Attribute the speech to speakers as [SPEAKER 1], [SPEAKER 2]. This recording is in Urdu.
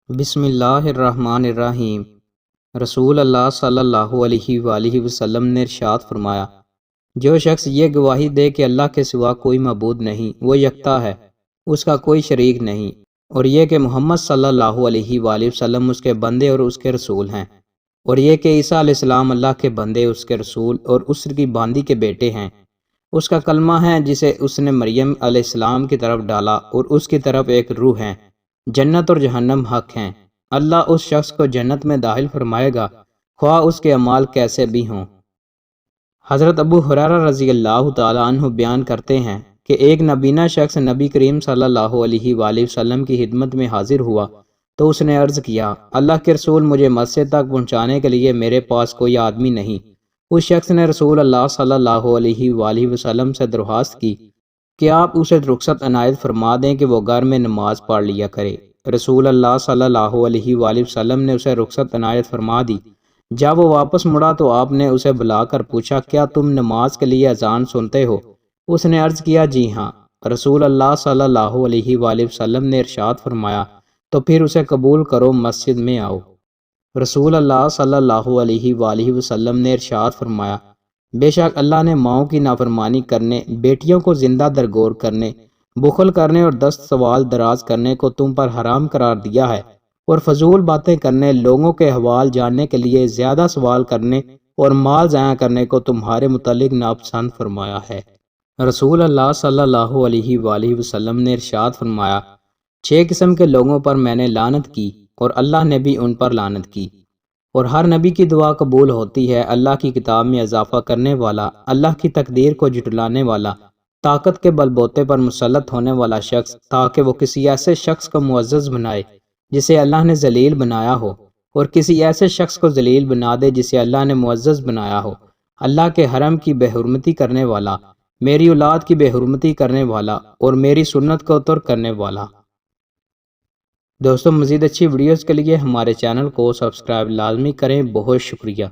[SPEAKER 1] بسم اللہ الرحمن الرحیم۔ رسول اللہ صلی اللہ علیہ وآلہ وسلم نے ارشاد فرمایا، جو شخص یہ گواہی دے کہ اللہ کے سوا کوئی معبود نہیں، وہ یکتا ہے، اس کا کوئی شریک نہیں، اور یہ کہ محمد صلی اللہ علیہ وآلہ وسلم اس کے بندے اور اس کے رسول ہیں، اور یہ کہ عیسیٰ علیہ السلام اللہ کے بندے، اس کے رسول اور اس کی باندی کے بیٹے ہیں، اس کا کلمہ ہے جسے اس نے مریم علیہ السلام کی طرف ڈالا، اور اس کی طرف ایک روح ہے، جنت اور جہنم حق ہیں، اللہ اس شخص کو جنت میں داخل فرمائے گا خواہ اس کے اعمال کیسے بھی ہوں۔ حضرت ابو ہریرہ رضی اللہ تعالی عنہ بیان کرتے ہیں کہ ایک نبینہ شخص نبی کریم صلی اللہ علیہ وآلہ وسلم کی خدمت میں حاضر ہوا تو اس نے عرض کیا، اللہ کے رسول، مجھے مسجد تک پہنچانے کے لیے میرے پاس کوئی آدمی نہیں۔ اس شخص نے رسول اللہ صلی اللہ علیہ وآلہ وسلم سے درخواست کی کہ آپ اسے رخصت عنایت فرما دیں کہ وہ گھر میں نماز پڑھ لیا کرے۔ رسول اللہ صلی اللہ علیہ وآلہ وسلم نے اسے رخصت عنایت فرما دی۔ جب وہ واپس مڑا تو آپ نے اسے بلا کر پوچھا، کیا تم نماز کے لیے اذان سنتے ہو؟ اس نے عرض کیا، جی ہاں۔ رسول اللہ صلی اللہ علیہ وآلہ وسلم نے ارشاد فرمایا، تو پھر اسے قبول کرو، مسجد میں آؤ۔ رسول اللہ صلی اللہ علیہ وآلہ وسلم نے ارشاد فرمایا، بے شک اللہ نے ماؤں کی نافرمانی کرنے، بیٹیوں کو زندہ درگور کرنے، بخل کرنے اور دست سوال دراز کرنے کو تم پر حرام قرار دیا ہے، اور فضول باتیں کرنے، لوگوں کے احوال جاننے کے لیے زیادہ سوال کرنے اور مال ضائع کرنے کو تمہارے متعلق ناپسند فرمایا ہے۔ رسول اللہ صلی اللہ علیہ وآلہ وسلم نے ارشاد فرمایا، 6 قسم کے لوگوں پر میں نے لعنت کی اور اللہ نے بھی ان پر لعنت کی، اور ہر نبی کی دعا قبول ہوتی ہے، اللہ کی کتاب میں اضافہ کرنے والا، اللہ کی تقدیر کو جھٹلانے والا، طاقت کے بل بوتے پر مسلط ہونے والا شخص، تاکہ وہ کسی ایسے شخص کو معزز بنائے جسے اللہ نے ذلیل بنایا ہو، اور کسی ایسے شخص کو ذلیل بنا دے جسے اللہ نے معزز بنایا ہو، اللہ کے حرم کی بے حرمتی کرنے والا، میری اولاد کی بے حرمتی کرنے والا، اور میری سنت کو ترک کرنے والا۔ دوستوں، مزید اچھی ویڈیوز کے لیے ہمارے چینل کو سبسکرائب لازمی کریں۔ بہت شکریہ۔